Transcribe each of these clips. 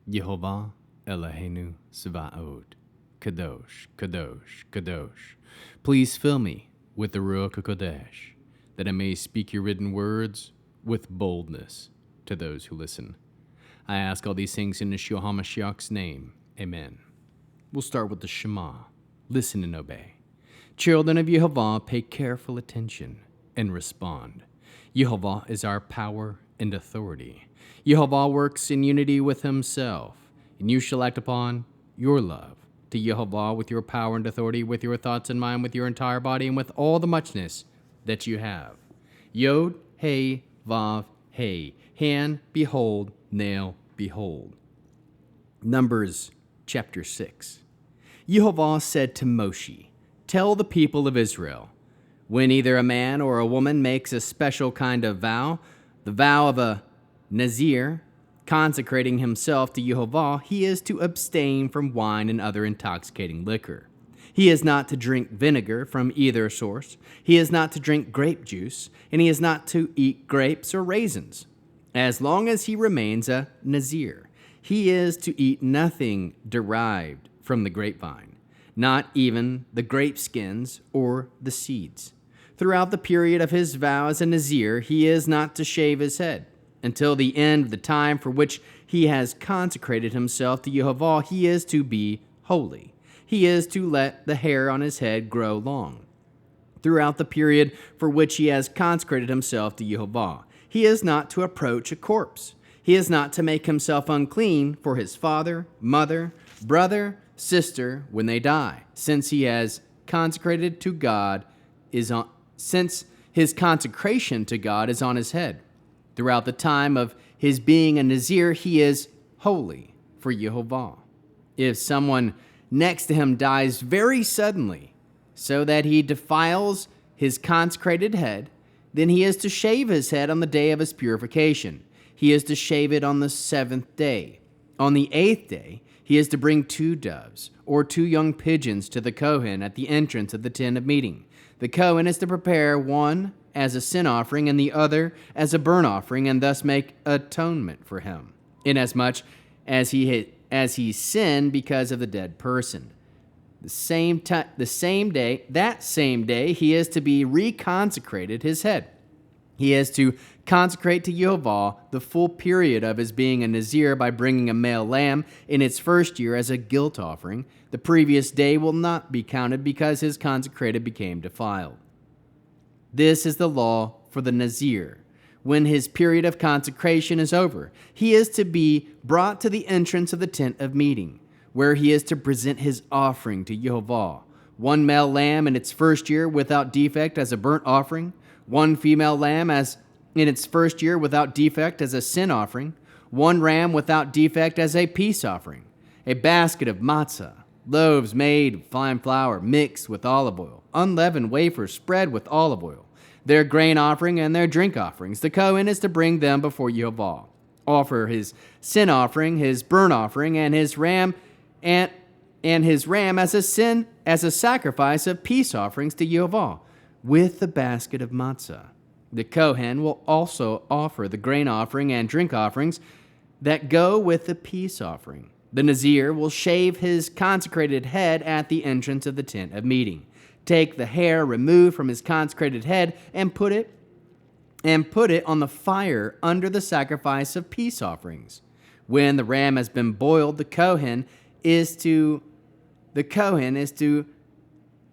Yehovah Eloheinu Sevaot, Kadosh, Kadosh, Kadosh. Please fill me with the Ruach HaKodesh, that I may speak your written words with boldness to those who listen. I ask all these things in Yeshua HaMashiach's name. Amen. We'll start with the Shema. Listen and obey. Children of Yehovah, pay careful attention and respond. Yehovah is our power and authority. Yehovah works in unity with himself, and you shall act upon your love to Yehovah with your power and authority, with your thoughts in mind, with your entire body, and with all the muchness that you have. Yod, Hey, Vav, Hey. Hand, behold, nail, behold. Numbers chapter 6. Yehovah said to Moshe, tell the people of Israel, when either a man or a woman makes a special kind of vow, the vow of a Nazir, consecrating himself to Yehovah, he is to abstain from wine and other intoxicating liquor. He is not to drink vinegar from either source. He is not to drink grape juice, and he is not to eat grapes or raisins. As long as he remains a Nazir, he is to eat nothing derived from the grapevine, not even the grape skins or the seeds. Throughout the period of his vow as a Nazir, he is not to shave his head. Until the end of the time for which he has consecrated himself to Yehovah, he is to be holy. He is to let the hair on his head grow long. Throughout the period for which he has consecrated himself to Yehovah, he is not to approach a corpse. He is not to make himself unclean for his father, mother, brother, sister when they die, since he has consecrated to God since his consecration to God is on his head. Throughout the time of his being a Nazir, he is holy for Yehovah. If someone next to him dies very suddenly, so that he defiles his consecrated head, then he is to shave his head on the day of his purification. He is to shave it on the 7th day. On the 8th day, he is to bring 2 doves or 2 young pigeons to the Kohen at the entrance of the tent of meeting. The Kohen is to prepare one as a sin offering and the other as a burnt offering, and thus make atonement for him, inasmuch as he sinned because of the dead person. That same day, he is to be reconsecrated his head. He is to consecrate to Yehovah the full period of his being a Nazir by bringing a male lamb in its first year as a guilt offering. The previous day will not be counted because his consecrated became defiled. This is the law for the Nazir. When his period of consecration is over, he is to be brought to the entrance of the tent of meeting, where he is to present his offering to Yehovah. 1 male lamb in its first year without defect as a burnt offering, 1 female lamb as in its first year without defect as a sin offering, 1 ram without defect as a peace offering, a basket of matzah, loaves made of fine flour mixed with olive oil, unleavened wafers spread with olive oil, their grain offering and their drink offerings. The Kohen is to bring them before Yehovah. Offer his sin offering, his burnt offering, and his ram as a sacrifice of peace offerings to Yehovah, with the basket of matzah. The Kohen will also offer the grain offering and drink offerings that go with the peace offering. The Nazir will shave his consecrated head at the entrance of the tent of meeting. Take the hair removed from his consecrated head and put it on the fire under the sacrifice of peace offerings. When the ram has been boiled, the Kohen is to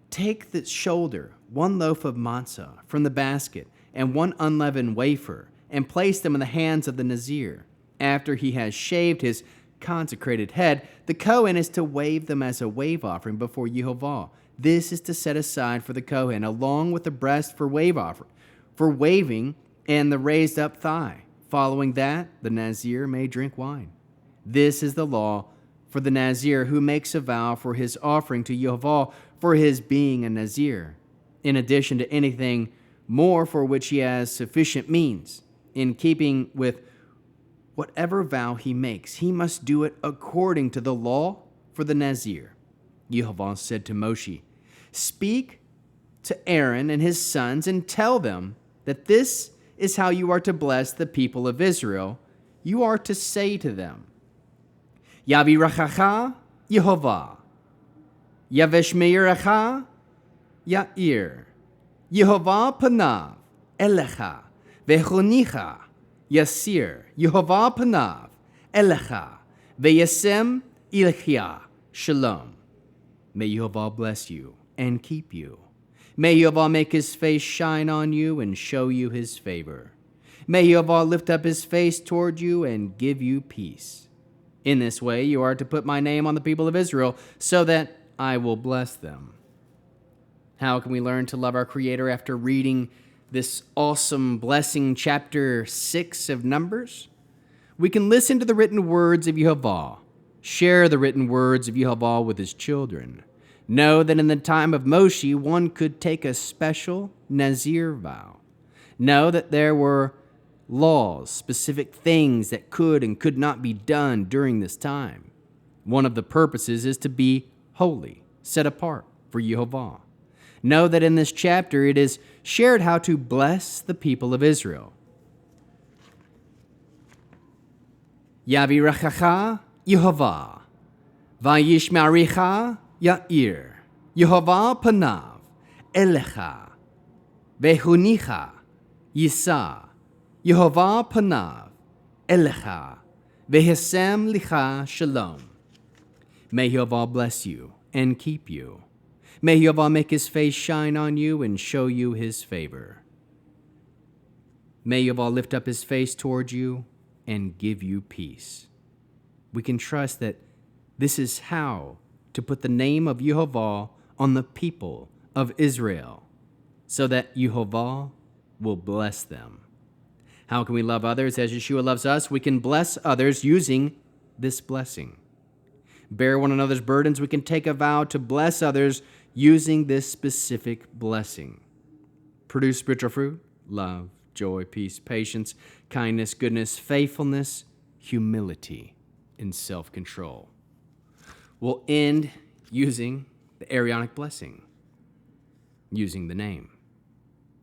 take the shoulder, 1 loaf of matzah from the basket, and 1 unleavened wafer, and place them in the hands of the Nazir. After he has shaved his consecrated head, the Kohen is to wave them as a wave offering before Yehovah. This is to set aside for the Kohen, along with the breast for waving, and the raised up thigh. Following that, the Nazir may drink wine. This is the law for the Nazir who makes a vow for his offering to Yehovah for his being a Nazir, in addition to anything more for which he has sufficient means. In keeping with whatever vow he makes, he must do it according to the law for the Nazir. Yehovah said to Moshe, speak to Aaron and his sons and tell them that this is how you are to bless the people of Israel. You are to say to them, Yavirachacha Yehovah. Yaveshmeiracha Yair. Yehovah panav elecha. Vechonicha Yasir. Yehovah panav elecha. Veyasem ilchia. Shalom. May Yehovah bless you and keep you. May Yehovah make his face shine on you and show you his favor. May Yehovah lift up his face toward you and give you peace. In this way you are to put my name on the people of Israel, so that I will bless them. How can we learn to love our Creator after reading this awesome blessing, chapter 6 of Numbers? We can listen to the written words of Yehovah, share the written words of Yehovah with his children. Know that in the time of Moshe, one could take a special Nazir vow. Know that there were laws, specific things that could and could not be done during this time. One of the purposes is to be holy, set apart for Yehovah. Know that in this chapter it is shared how to bless the people of Israel. Yavirachacha Yehovah, Vayishmaricha Yair. Yehovah panav elecha. Vehunicha Yisa. Yehovah panav elecha. Vehesem licha shalom. May Yehovah bless you and keep you. May Yehovah make his face shine on you and show you his favor. May Yehovah lift up his face toward you and give you peace. We can trust that this is how to put the name of Yehovah on the people of Israel, so that Yehovah will bless them. How can we love others as Yeshua loves us? We can bless others using this blessing. Bear one another's burdens. We can take a vow to bless others using this specific blessing. Produce spiritual fruit: love, joy, peace, patience, kindness, goodness, faithfulness, humility, and self-control. We'll end using the Aaronic Blessing, using the name.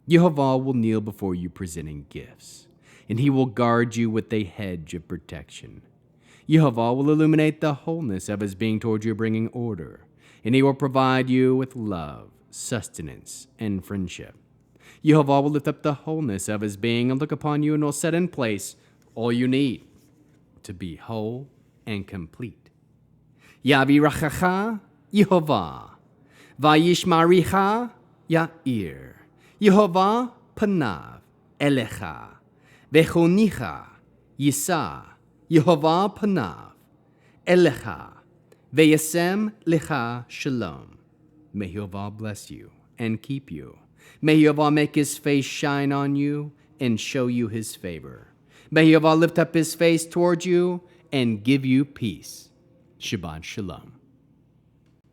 Yehovah will kneel before you presenting gifts, and he will guard you with a hedge of protection. Yehovah will illuminate the wholeness of his being toward you, bringing order, and he will provide you with love, sustenance, and friendship. Yehovah will lift up the wholeness of his being and look upon you and will set in place all you need to be whole and complete. Yavirachacha Yehovah, Vayishmaricha Yair. Yehovah panav elecha. Vechonicha Yisa. Yehovah panav elecha. Veyasem lecha shalom. May Yehovah bless you and keep you. May Yehovah make his face shine on you and show you his favor. May Yehovah lift up his face toward you and give you peace. Shabbat shalom.